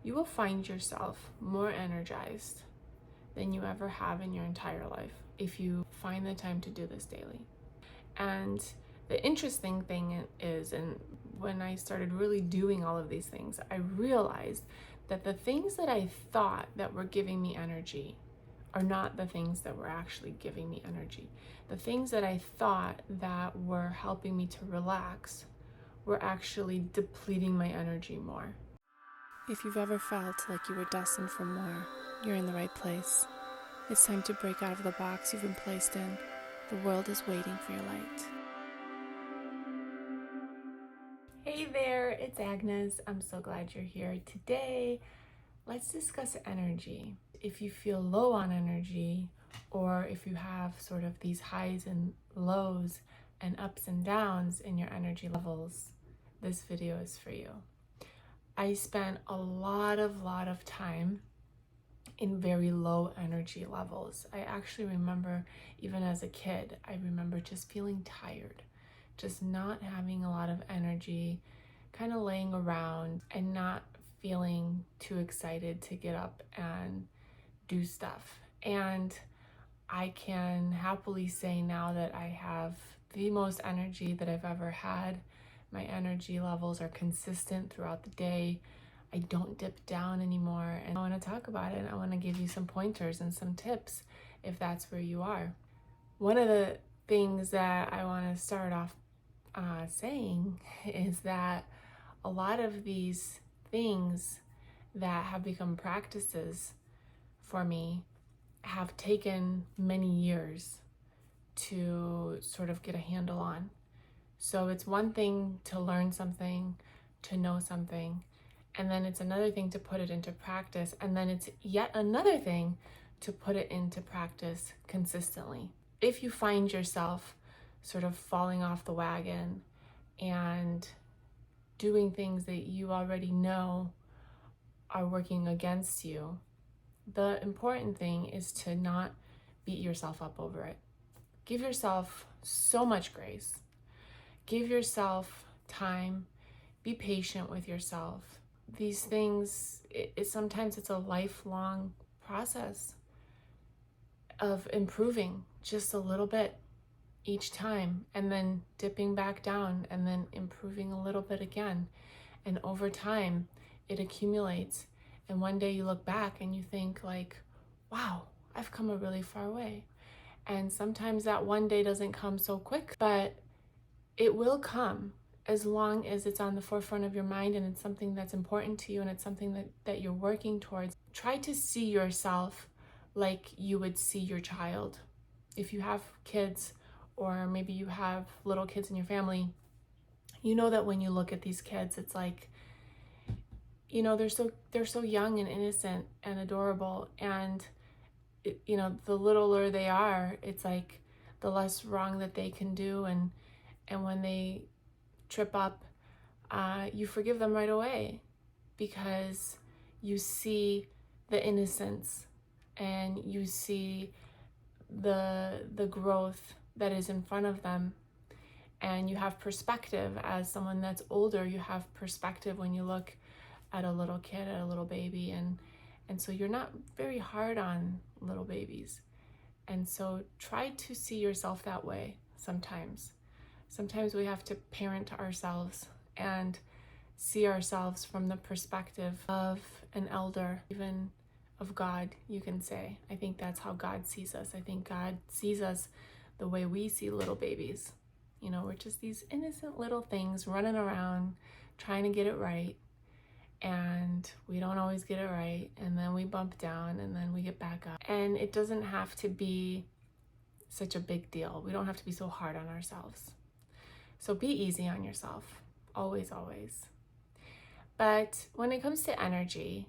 you will find yourself more energized than you ever have in your entire life if you find the time to do this daily. And the interesting thing is, and when I started really doing all of these things, I realized that the things that I thought that were giving me energy are not the things that were actually giving me energy. The things that I thought that were helping me to relax were actually depleting my energy more. If you've ever felt like you were destined for more, you're in the right place. It's time to break out of the box you've been placed in. The world is waiting for your light. Hey there, it's Agnes. I'm so glad you're here today. Let's discuss energy. If you feel low on energy, or if you have sort of these highs and lows and ups and downs in your energy levels, this video is for you. I spent a lot of time in very low energy levels. I actually remember, even as a kid, I remember just feeling tired, just not having a lot of energy, kind of laying around and not feeling too excited to get up and do stuff. And I can happily say now that I have the most energy that I've ever had. My energy levels are consistent throughout the day. I don't dip down anymore, and I want to talk about it. I want to give you some pointers and some tips if that's where you are. One of the things that I want to start off saying is that a lot of these things that have become practices for me have taken many years to sort of get a handle on. So it's one thing to learn something, to know something, and then it's another thing to put it into practice, and then it's yet another thing to put it into practice consistently. If you find yourself sort of falling off the wagon and doing things that you already know are working against you, the important thing is to not beat yourself up over it. Give yourself so much grace. Give yourself time. Be patient with yourself. These things, sometimes it's a lifelong process of improving just a little bit each time, and then dipping back down, and then improving a little bit again. And over time, it accumulates. And one day you look back and you think like, wow, I've come a really far way. And sometimes that one day doesn't come so quick, but it will come as long as it's on the forefront of your mind and it's something that's important to you and it's something that you're working towards. Try to see yourself like you would see your child. If you have kids, or maybe you have little kids in your family, you know that when you look at these kids, it's like, you know, they're so young and innocent and adorable, and you know, the littler they are, it's like the less wrong that they can do, and when they trip up, you forgive them right away because you see the innocence and you see the growth that is in front of them, and you have perspective. As someone that's older, you have perspective when you look at a little kid, at a little baby, and so you're not very hard on little babies. And so try to see yourself that way sometimes. Sometimes we have to parent ourselves and see ourselves from the perspective of an elder, even of God, you can say. I think that's how God sees us. I think God sees us the way we see little babies. You know, we're just these innocent little things running around trying to get it right. And we don't always get it right. And then we bump down and then we get back up. And it doesn't have to be such a big deal. We don't have to be so hard on ourselves. So be easy on yourself, always, always. But when it comes to energy,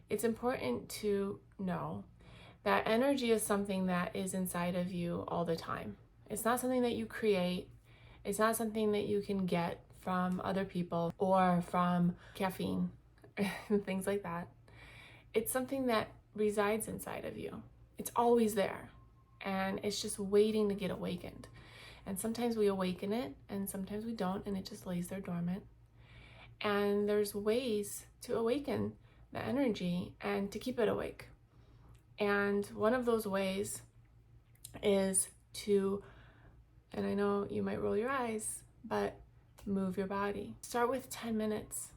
it's important to know that energy is something that is inside of you all the time. It's not something that you create. It's not something that you can get from other people or from caffeine and things like that. It's something that resides inside of you. It's always there, and it's just waiting to get awakened. And sometimes we awaken it, and sometimes we don't, and it just lays there dormant. And there's ways to awaken the energy and to keep it awake. And one of those ways is to, and I know you might roll your eyes, but move your body. Start with 10 minutes,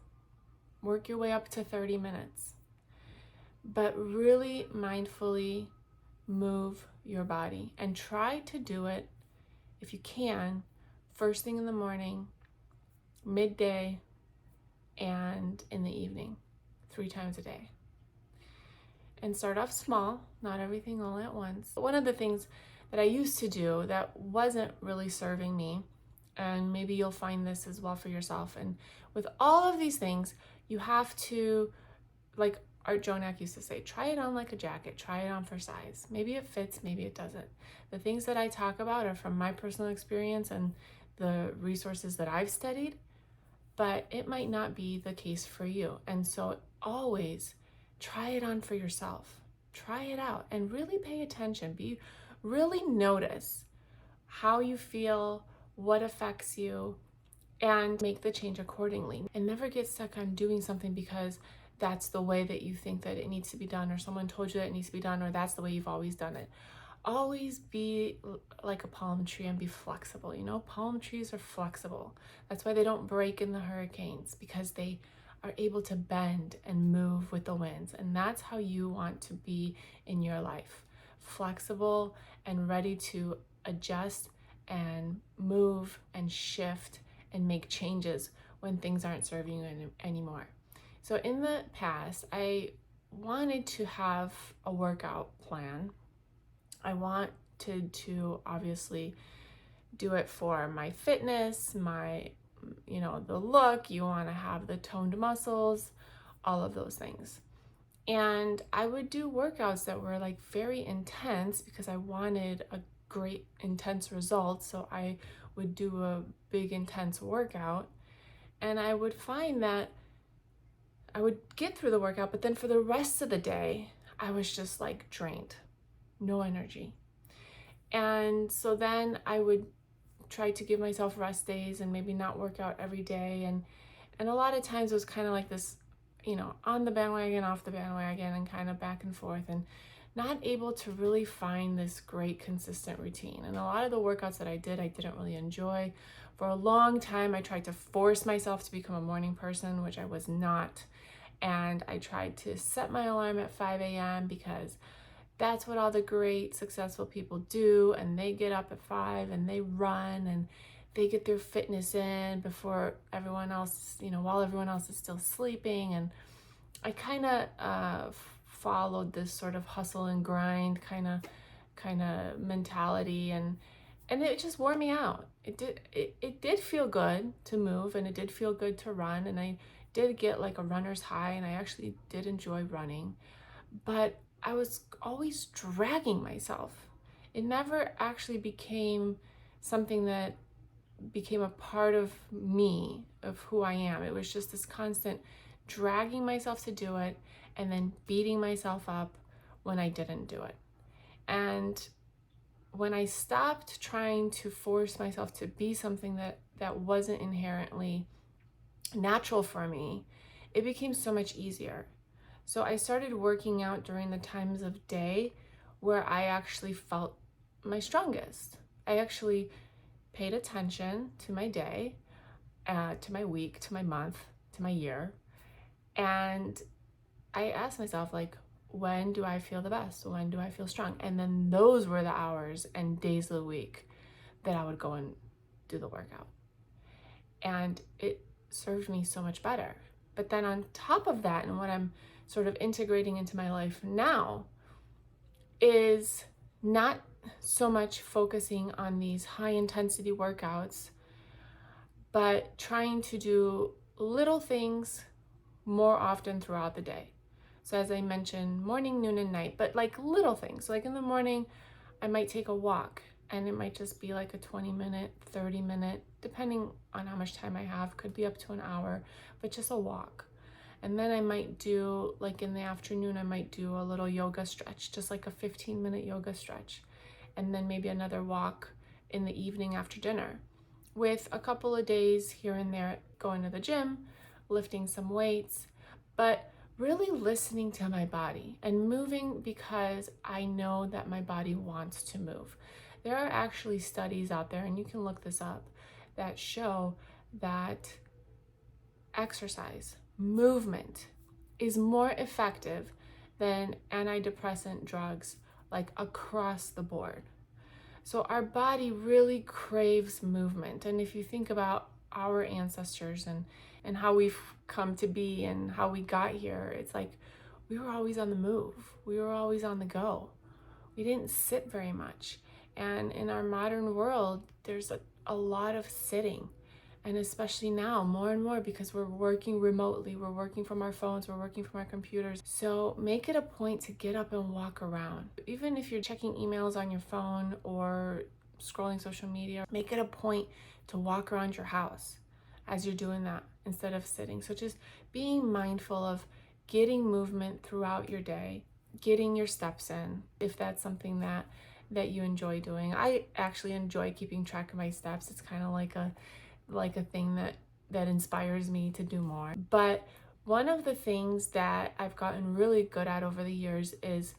work your way up to 30 minutes, but really mindfully move your body and try to do it, if you can, first thing in the morning, midday, and in the evening, 3 times a day. And start off small, not everything all at once. One of the things that I used to do that wasn't really serving me, and maybe you'll find this as well for yourself, and with all of these things, you have to, like Art Jonak used to say, try it on like a jacket, try it on for size. Maybe it fits, maybe it doesn't. The things that I talk about are from my personal experience and the resources that I've studied, but it might not be the case for you. And so always try it on for yourself. Try it out and really pay attention. Really notice how you feel, what affects you, and make the change accordingly. And never get stuck on doing something because that's the way that you think that it needs to be done, or someone told you that it needs to be done, or that's the way you've always done it. Always be like a palm tree and be flexible. You know, palm trees are flexible. That's why they don't break in the hurricanes, because they are able to bend and move with the winds. And that's how you want to be in your life. Flexible and ready to adjust and move and shift and make changes when things aren't serving you anymore. So in the past, I wanted to have a workout plan. I wanted to obviously do it for my fitness, my, the look. You want to have the toned muscles, all of those things. And I would do workouts that were like very intense because I wanted a great intense result. So I would do a big intense workout, and I would find that I would get through the workout, but then for the rest of the day, I was just like drained, no energy. And so then I would try to give myself rest days and maybe not work out every day. And a lot of times it was kind of like this, on the bandwagon, off the bandwagon, and kind of back and forth, and not able to really find this great consistent routine. And a lot of the workouts that I didn't really enjoy. For a long time, I tried to force myself to become a morning person, which I was not. And I tried to set my alarm at 5 a.m. because that's what all the great successful people do. And they get up at 5 and they run and they get their fitness in before everyone else, while everyone else is still sleeping. And I kind of followed this sort of hustle and grind kind of mentality, and it just wore me out. It did feel good to move, and it did feel good to run, and I did get like a runner's high, and I actually did enjoy running, but I was always dragging myself. It never actually became something that became a part of me, of who I am. It was just this constant dragging myself to do it and then beating myself up when I didn't do it. And when I stopped trying to force myself to be something that wasn't inherently natural for me, it became so much easier. So I started working out during the times of day where I actually felt my strongest. I actually paid attention to my day, to my week, to my month, to my year. And I asked myself, like, when do I feel the best? When do I feel strong? And then those were the hours and days of the week that I would go and do the workout. And it served me so much better. But then on top of that, and what I'm sort of integrating into my life now, is not so much focusing on these high intensity workouts, but trying to do little things more often throughout the day. So as I mentioned, morning, noon, and night, but like little things. So like in the morning, I might take a walk, and it might just be like a 20-minute, 30-minute, depending on how much time I have, could be up to an hour, but just a walk. And then I might do, like in the afternoon, I might do a little yoga stretch, just like a 15-minute yoga stretch. And then maybe another walk in the evening after dinner, with a couple of days here and there going to the gym, lifting some weights, but really listening to my body and moving because I know that my body wants to move. There are actually studies out there, and you can look this up, that show that exercise, movement, is more effective than antidepressant drugs, like across the board. So our body really craves movement. And if you think about our ancestors and how we've come to be and how we got here, it's like we were always on the move. We were always on the go. We didn't sit very much. And in our modern world, there's a lot of sitting. And especially now, more and more, because we're working remotely, we're working from our phones, we're working from our computers. So make it a point to get up and walk around. Even if you're checking emails on your phone or scrolling social media, make it a point to walk around your house as you're doing that instead of sitting. So just being mindful of getting movement throughout your day, getting your steps in, if that's something that you enjoy doing. I actually enjoy keeping track of my steps. It's kind of like a thing that inspires me to do more. But one of the things that I've gotten really good at over the years is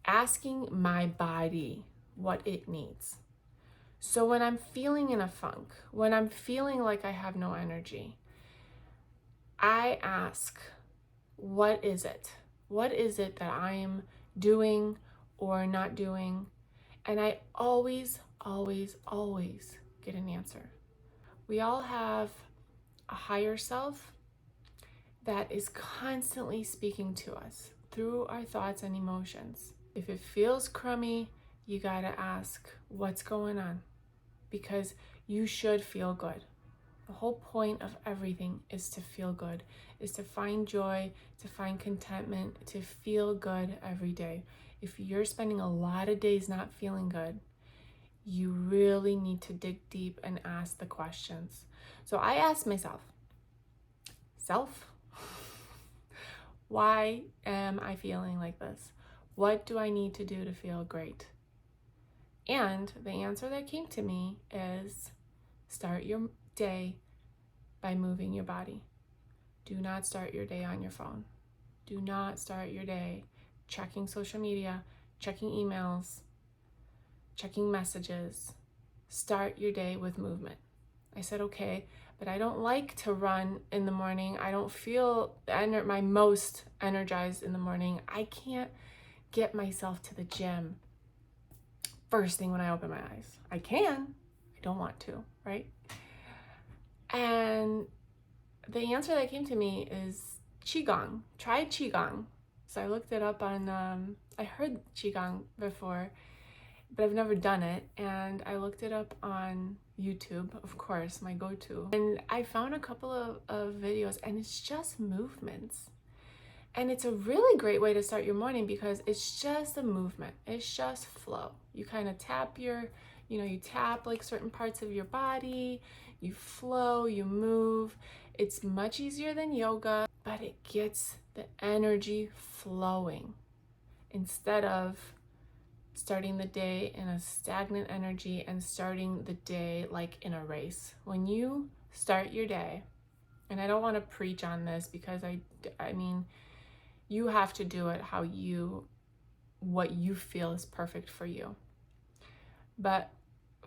asking my body what it needs. So when I'm feeling in a funk, when I'm feeling like I have no energy, I ask, what is it? What is it that I am doing or not doing? And I always, always, always get an answer. We all have a higher self that is constantly speaking to us through our thoughts and emotions. If it feels crummy, you gotta ask, what's going on? Because you should feel good. The whole point of everything is to feel good, is to find joy, to find contentment, to feel good every day. If you're spending a lot of days not feeling good, you really need to dig deep and ask the questions. So I asked myself, self, why am I feeling like this? What do I need to do to feel great? And the answer that came to me is start your day by moving your body. Do not start your day on your phone. Do not start your day checking social media, checking emails, checking messages. Start your day with movement. I said, okay, but I don't like to run in the morning. I don't feel my most energized in the morning. I can't get myself to the gym first thing when I open my eyes. I can, I don't want to, right? And the answer that came to me is Qigong. Try Qigong. So I looked it up on, I heard Qigong before, but I've never done it. And I looked it up on YouTube, of course, my go-to. And I found a couple of videos, and it's just movements. And it's a really great way to start your morning because it's just a movement. It's just flow. You kind of tap you tap like certain parts of your body, you flow, you move. It's much easier than yoga, but it gets the energy flowing instead of starting the day in a stagnant energy and starting the day like in a race. When you start your day, and I don't want to preach on this because I mean, you have to do it what you feel is perfect for you. But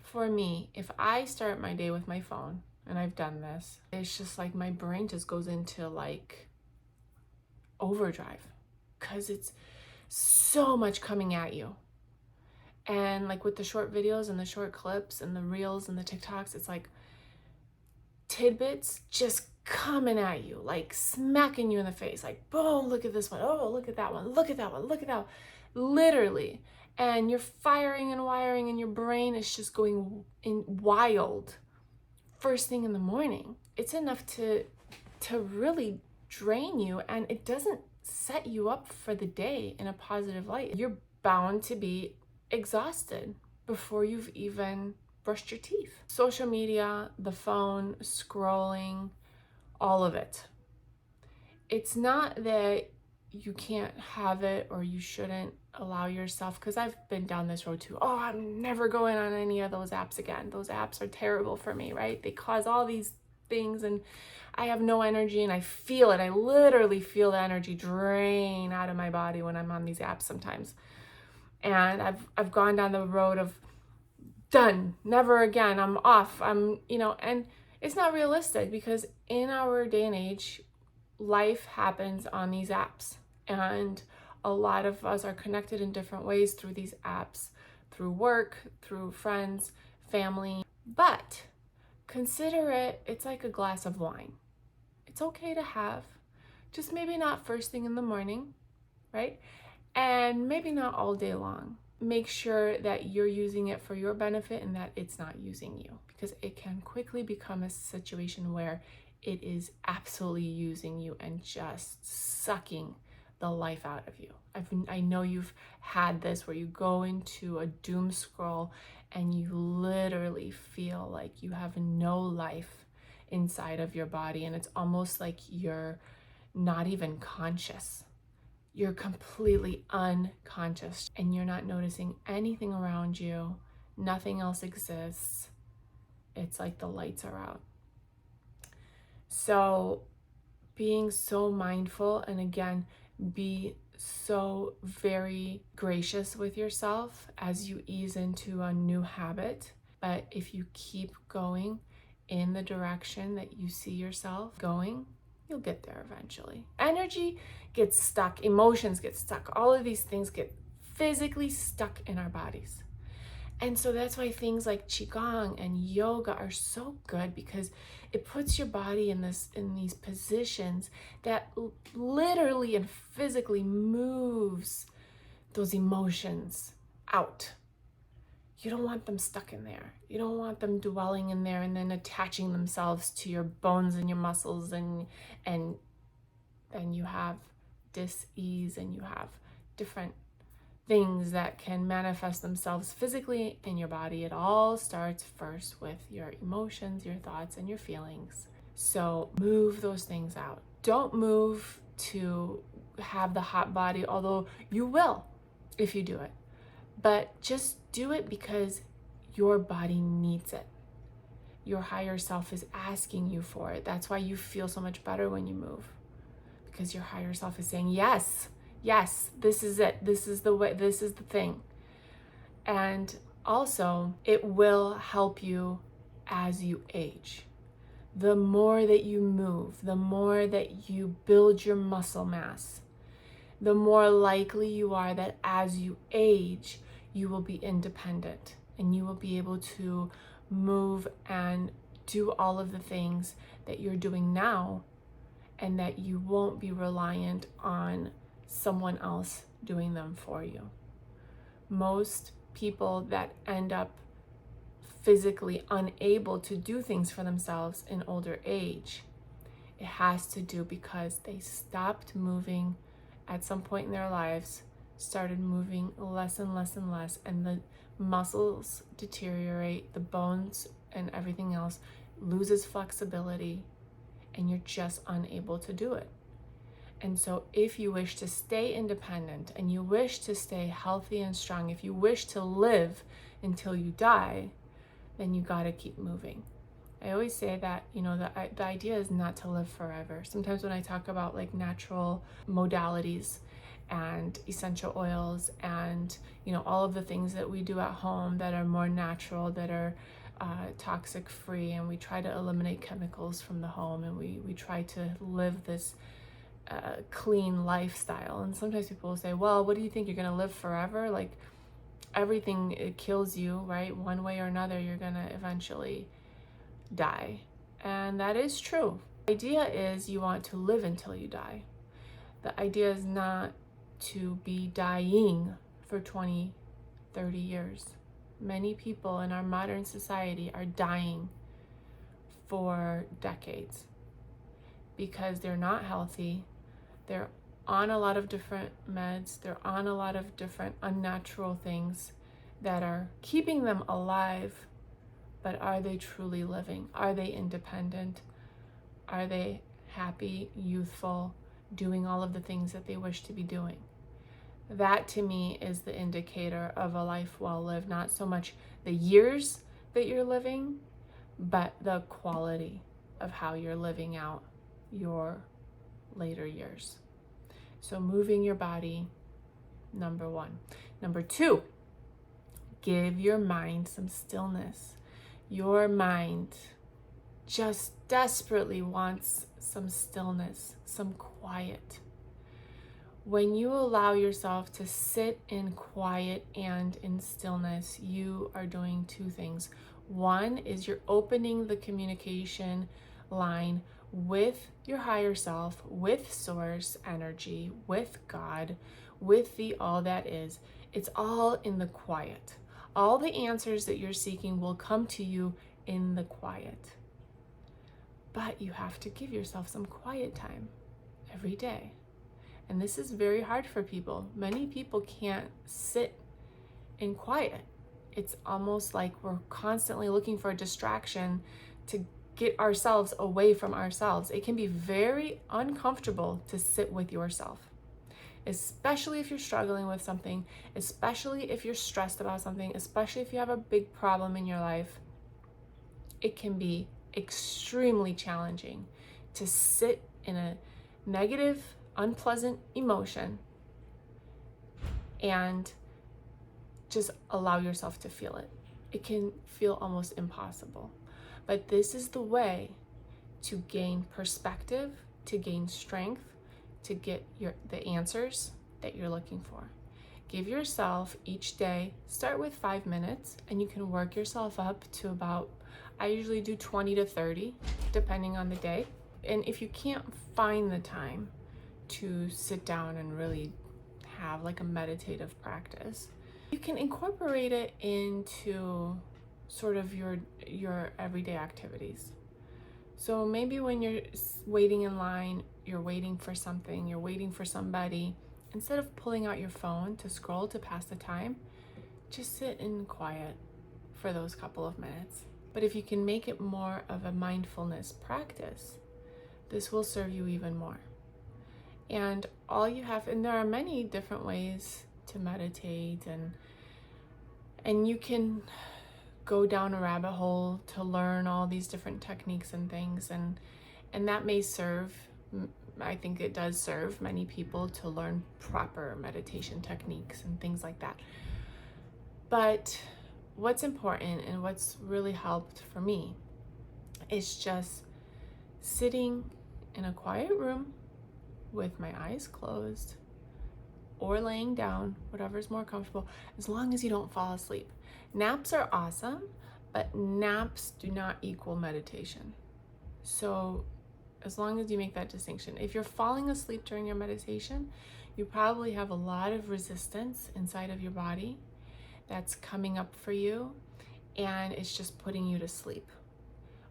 for me, if I start my day with my phone, and I've done this, it's just like my brain just goes into like overdrive because it's so much coming at you. And like with the short videos and the short clips and the reels and the TikToks, it's like tidbits just coming at you, like smacking you in the face, like boom, look at this one, oh, look at that one, look at that one, look at that one, literally. And you're firing and wiring, and your brain is just going in wild first thing in the morning. It's enough to really drain you, and it doesn't set you up for the day in a positive light. You're bound to be exhausted before you've even brushed your teeth. Social media, the phone, scrolling, all of it. It's not that you can't have it or you shouldn't allow yourself, because I've been down this road too. Oh, I'm never going on any of those apps again. Those apps are terrible for me, right? They cause all these things and I have no energy, and I feel it. I literally feel the energy drain out of my body when I'm on these apps sometimes. And I've gone down the road of done, never again, I'm off, and it's not realistic because in our day and age, life happens on these apps. And a lot of us are connected in different ways through these apps, through work, through friends, family. But consider it's like a glass of wine. It's okay to have, just maybe not first thing in the morning, right? And maybe not all day long. Make sure that you're using it for your benefit and that it's not using you, because it can quickly become a situation where it is absolutely using you and just sucking the life out of you. I know you've had this where you go into a doom scroll and you literally feel like you have no life inside of your body, and it's almost like you're not even conscious. You're completely unconscious and you're not noticing anything around you. Nothing else exists. It's like the lights are out. So being so mindful, and again, be so very gracious with yourself as you ease into a new habit. But if you keep going in the direction that you see yourself going, you'll get there eventually. Energy gets stuck, emotions get stuck, all of these things get physically stuck in our bodies. And so that's why things like qigong and yoga are so good, because it puts your body in these positions that literally and physically moves those emotions out. You don't want them stuck in there. You don't want them dwelling in there and then attaching themselves to your bones and your muscles, and then you have dis-ease and you have different things that can manifest themselves physically in your body. It all starts first with your emotions, your thoughts, and your feelings. So move those things out. Don't move to have the hot body, although you will if you do it. But just do it because your body needs it. Your higher self is asking you for it. That's why you feel so much better when you move, because your higher self is saying, yes, this is it. This is the way, this is the thing. And also, it will help you as you age. The more that you move, the more that you build your muscle mass, the more likely you are that as you age, you will be independent and you will be able to move and do all of the things that you're doing now, and that you won't be reliant on someone else doing them for you. Most people that end up physically unable to do things for themselves in older age, it has to do because they stopped moving at some point in their lives, started moving less and less and less, and the muscles deteriorate, the bones and everything else loses flexibility, and you're just unable to do it. And so if you wish to stay independent and you wish to stay healthy and strong, if you wish to live until you die, then you got to keep moving. I always say that, the idea is not to live forever. Sometimes when I talk about like natural modalities and essential oils and, all of the things that we do at home that are more natural, that are toxic free, and we try to eliminate chemicals from the home, and we try to live this clean lifestyle. And sometimes people will say, well, what do you think, you're going to live forever? Like everything, it kills you, right? One way or another, you're going to eventually die. And that is true. The idea is you want to live until you die. The idea is not to be dying for 20, 30 years. Many people in our modern society are dying for decades because they're not healthy. They're on a lot of different meds. They're on a lot of different unnatural things that are keeping them alive. But are they truly living? Are they independent? Are they happy, youthful, doing all of the things that they wish to be doing? That to me is the indicator of a life well lived, not so much the years that you're living, but the quality of how you're living out your later years. So moving your body, number one. Number two, give your mind some stillness. Your mind just desperately wants some stillness, some quiet. When you allow yourself to sit in quiet and in stillness, you are doing two things. One is you're opening the communication line with your higher self, with source energy, with God, with the all that is. It's all in the quiet. All the answers that you're seeking will come to you in the quiet. But you have to give yourself some quiet time every day. And this is very hard for people. Many people can't sit in quiet. It's almost like we're constantly looking for a distraction to get ourselves away from ourselves. It can be very uncomfortable to sit with yourself, especially if you're struggling with something, especially if you're stressed about something, especially if you have a big problem in your life. It can be extremely challenging to sit in a negative, unpleasant emotion and just allow yourself to feel it. It can feel almost impossible. But this is the way to gain perspective, to gain strength, to get the answers that you're looking for. Give yourself each day, start with 5 minutes, and you can work yourself up to about, I usually do 20 to 30, depending on the day. And if you can't find the time to sit down and really have like a meditative practice, you can incorporate it into sort of your everyday activities. So maybe when you're waiting in line, you're waiting for something, you're waiting for somebody, instead of pulling out your phone to scroll to pass the time, just sit in quiet for those couple of minutes. But if you can make it more of a mindfulness practice, this will serve you even more. And there are many different ways to meditate, and you can go down a rabbit hole to learn all these different techniques and things, and that may serve, I think it does serve many people to learn proper meditation techniques and things like that. But what's important and what's really helped for me is just sitting in a quiet room with my eyes closed or laying down, whatever's more comfortable, as long as you don't fall asleep. Naps are awesome, but naps do not equal meditation. So as long as you make that distinction. If you're falling asleep during your meditation, you probably have a lot of resistance inside of your body that's coming up for you, and it's just putting you to sleep,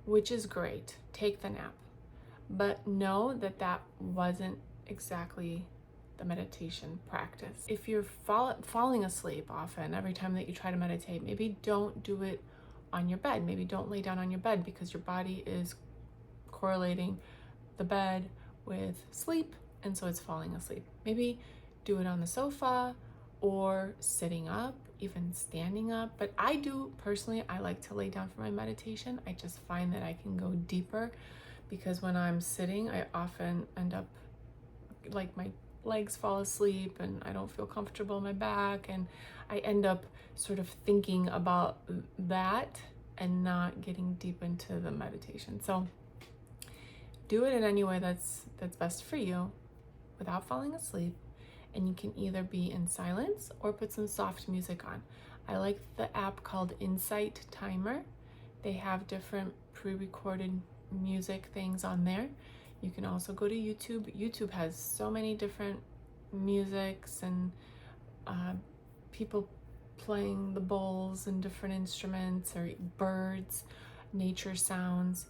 which is great. Take the nap. But know that that wasn't exactly the meditation practice. If you're falling asleep often, every time that you try to meditate, maybe don't do it on your bed. Maybe don't lay down on your bed, because your body is correlating the bed with sleep, and so it's falling asleep. Maybe do it on the sofa or sitting up, even standing up. But I like to lay down for my meditation. I just find that I can go deeper, because when I'm sitting, I often end up like my legs fall asleep and I don't feel comfortable in my back, and I end up sort of thinking about that and not getting deep into the meditation. So do it in any way that's best for you without falling asleep, and you can either be in silence or put some soft music on. I like the app called Insight Timer. They have different pre-recorded music things on there. You can also go to YouTube. YouTube has so many different musics and people playing the bowls and different instruments, or birds, nature sounds,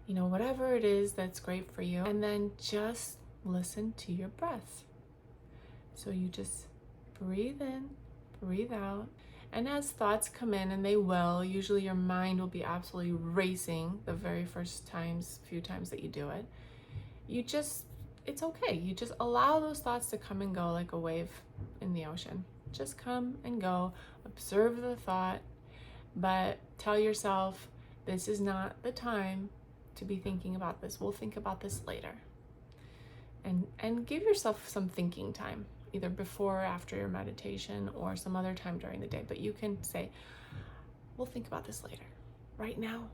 whatever it is that's great for you. And then just listen to your breath. So you just breathe in, breathe out. And as thoughts come in, and they will, usually your mind will be absolutely racing the very first few times that you do it. It's okay. You just allow those thoughts to come and go like a wave in the ocean. Just come and go, observe the thought, but tell yourself, this is not the time to be thinking about this. We'll think about this later. And give yourself some thinking time, either before or after your meditation or some other time during the day. But you can say, we'll think about this later. Right now,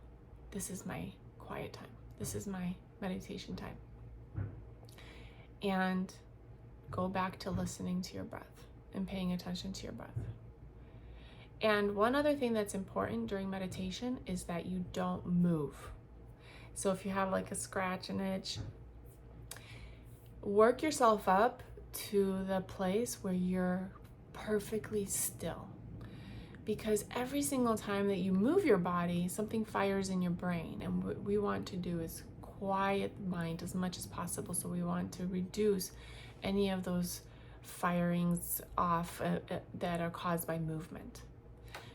this is my quiet time. This is my meditation time. And go back to listening to your breath and paying attention to your breath. And one other thing that's important during meditation is that you don't move. So if you have like a scratch, an itch, work yourself up to the place where you're perfectly still. Because every single time that you move your body, something fires in your brain. And what we want to do is quiet the mind as much as possible. So we want to reduce any of those firings off that are caused by movement.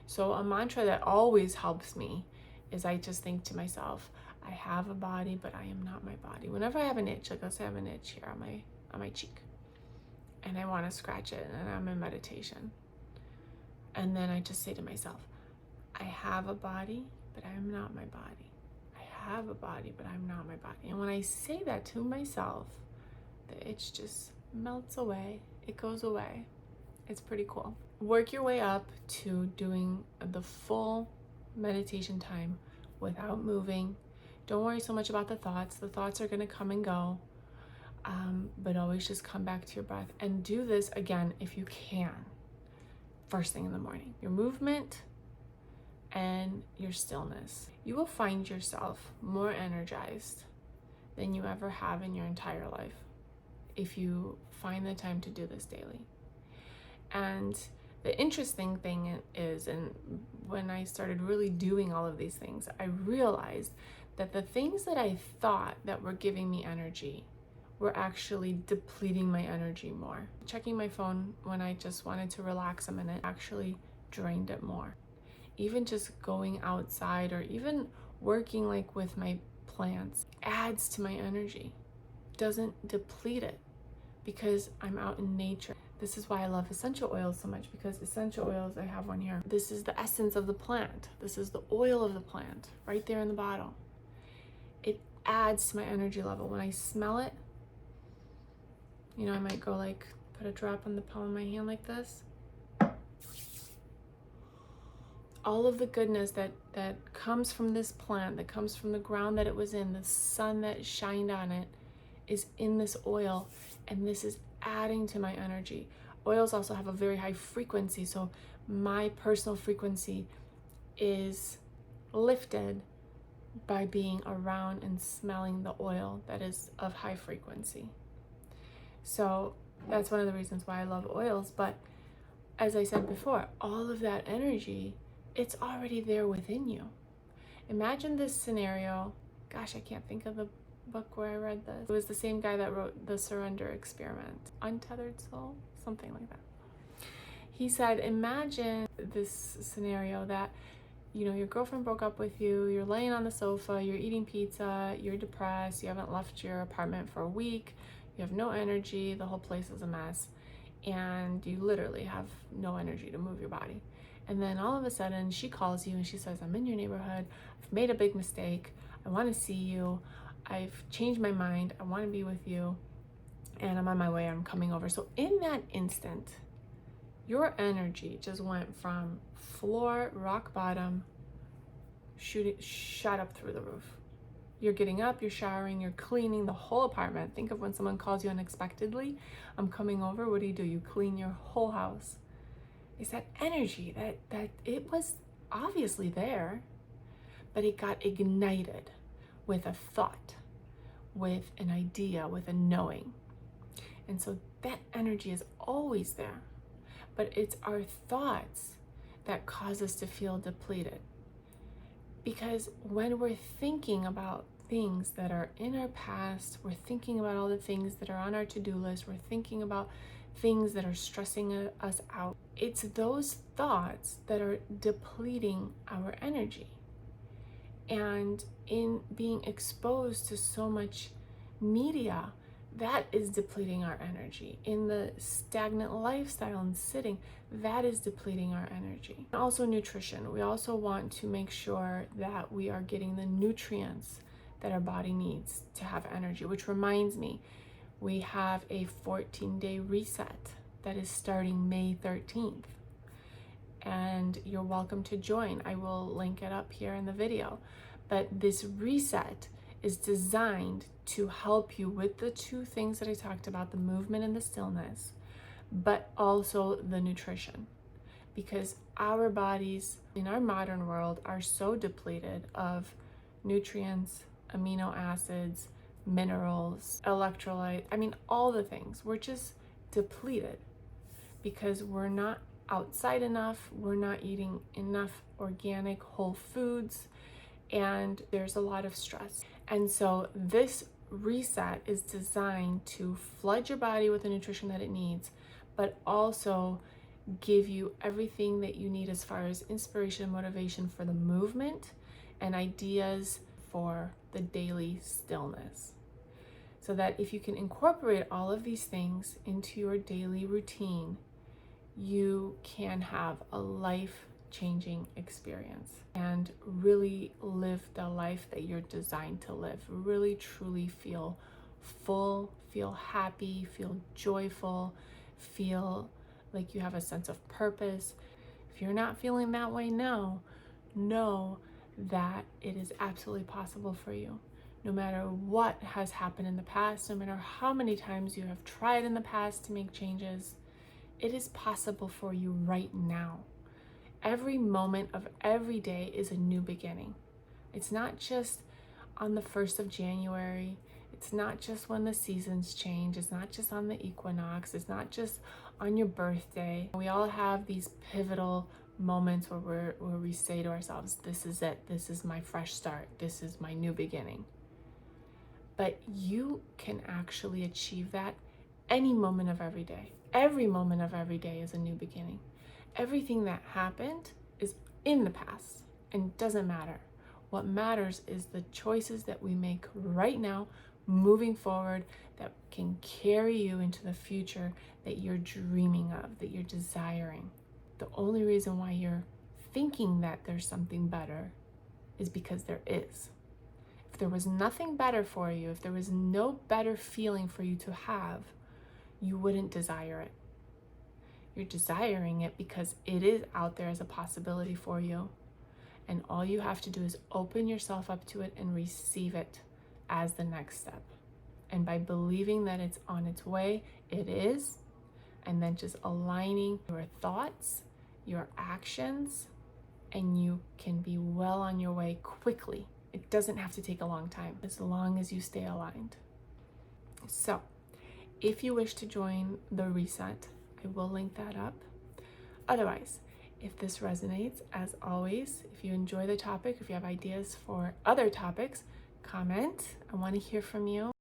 So a mantra that always helps me is I just think to myself, I have a body, but I am not my body. Whenever I have an itch, like let's say I have an itch here on my cheek, and I want to scratch it, and I'm in meditation, and then I just say to myself, I have a body, but I am not my body. I have a body, but I'm not my body. And when I say that to myself, the itch just melts away. It goes away. It's pretty cool. Work your way up to doing the full meditation time without moving. Don't worry so much about the thoughts. The thoughts are going to come and go, but always just come back to your breath. And do this again if you can, first thing in the morning. Your movement and your stillness. You will find yourself more energized than you ever have in your entire life if you find the time to do this daily. And the interesting thing is, and when I started really doing all of these things, I realized that the things that I thought that were giving me energy were actually depleting my energy more. Checking my phone when I just wanted to relax a minute actually drained it more. Even just going outside or even working like with my plants adds to my energy, doesn't deplete it, because I'm out in nature. This is why I love essential oils so much, because essential oils, I have one here. This is the essence of the plant. This is the oil of the plant right there in the bottle. It adds to my energy level. When I smell it, you know, I might go like put a drop on the palm of my hand like this. All of the goodness that comes from this plant, that comes from the ground that it was in, the sun that shined on it, is in this oil, and this is adding to my energy. Oils also have a very high frequency, so my personal frequency is lifted by being around and smelling the oil that is of high frequency. So that's one of the reasons why I love oils. But as I said before, all of that energy, it's already there within you. Imagine this scenario. Gosh, I can't think of the book where I read this. It was the same guy that wrote The Surrender Experiment. Untethered Soul? Something like that. He said, imagine this scenario that, you know, your girlfriend broke up with you, you're laying on the sofa, you're eating pizza, you're depressed, you haven't left your apartment for a week, you have no energy, the whole place is a mess, and you literally have no energy to move your body. And then all of a sudden she calls you and she says, I'm in your neighborhood, I've made a big mistake, I want to see you, I've changed my mind, I want to be with you, and I'm on my way, I'm coming over. So in that instant, your energy just went from floor, rock bottom, shot up through the roof. You're getting up, you're showering, you're cleaning the whole apartment. Think of when someone calls you unexpectedly, I'm coming over, what do? You clean your whole house. It's that energy that it was obviously there, but it got ignited with a thought, with an idea, with a knowing. And so that energy is always there, but it's our thoughts that cause us to feel depleted. Because when we're thinking about things that are in our past, we're thinking about all the things that are on our to-do list, we're thinking about things that are stressing us out, it's those thoughts that are depleting our energy. And in being exposed to so much media, that is depleting our energy. In the stagnant lifestyle and sitting, that is depleting our energy. And also nutrition. We also want to make sure that we are getting the nutrients that our body needs to have energy. Which reminds me, we have a 14-day reset that is starting May 13th. And you're welcome to join. I will link it up here in the video. But this reset is designed to help you with the two things that I talked about, the movement and the stillness, but also the nutrition. Because our bodies in our modern world are so depleted of nutrients, amino acids, minerals, electrolytes, all the things. We're just depleted because we're not outside enough, we're not eating enough organic whole foods, and there's a lot of stress. And so this reset is designed to flood your body with the nutrition that it needs, but also give you everything that you need as far as inspiration and motivation for the movement and ideas for the daily stillness. So that if you can incorporate all of these things into your daily routine, you can have a life-changing experience and really live the life that you're designed to live. Really, truly feel full, feel happy, feel joyful, feel like you have a sense of purpose. If you're not feeling that way now, know that it is absolutely possible for you. No matter what has happened in the past, no matter how many times you have tried in the past to make changes, it is possible for you right now. Every moment of every day is a new beginning. It's not just on the 1st of January. It's not just when the seasons change. It's not just on the equinox. It's not just on your birthday. We all have these pivotal moments where we say to ourselves, this is it. This is my fresh start. This is my new beginning. But you can actually achieve that any moment of every day. Every moment of every day is a new beginning. Everything that happened is in the past and doesn't matter. What matters is the choices that we make right now, moving forward, that can carry you into the future that you're dreaming of, that you're desiring. The only reason why you're thinking that there's something better is because there is. If there was nothing better for you, if there was no better feeling for you to have, you wouldn't desire it. You're desiring it because it is out there as a possibility for you. And all you have to do is open yourself up to it and receive it as the next step. And by believing that it's on its way, it is. And then just aligning your thoughts, your actions, and you can be well on your way quickly. It doesn't have to take a long time, as long as you stay aligned. So, if you wish to join the reset, I will link that up. Otherwise, if this resonates, as always, if you enjoy the topic, if you have ideas for other topics, comment. I want to hear from you.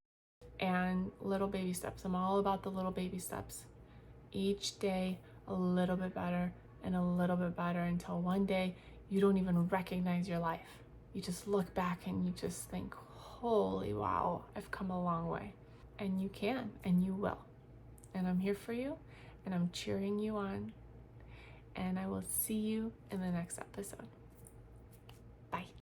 And little baby steps. I'm all about the little baby steps. Each day, a little bit better and a little bit better until one day you don't even recognize your life. You just look back and you just think, holy wow, I've come a long way. And you can, and you will. And I'm here for you, and I'm cheering you on. And I will see you in the next episode. Bye.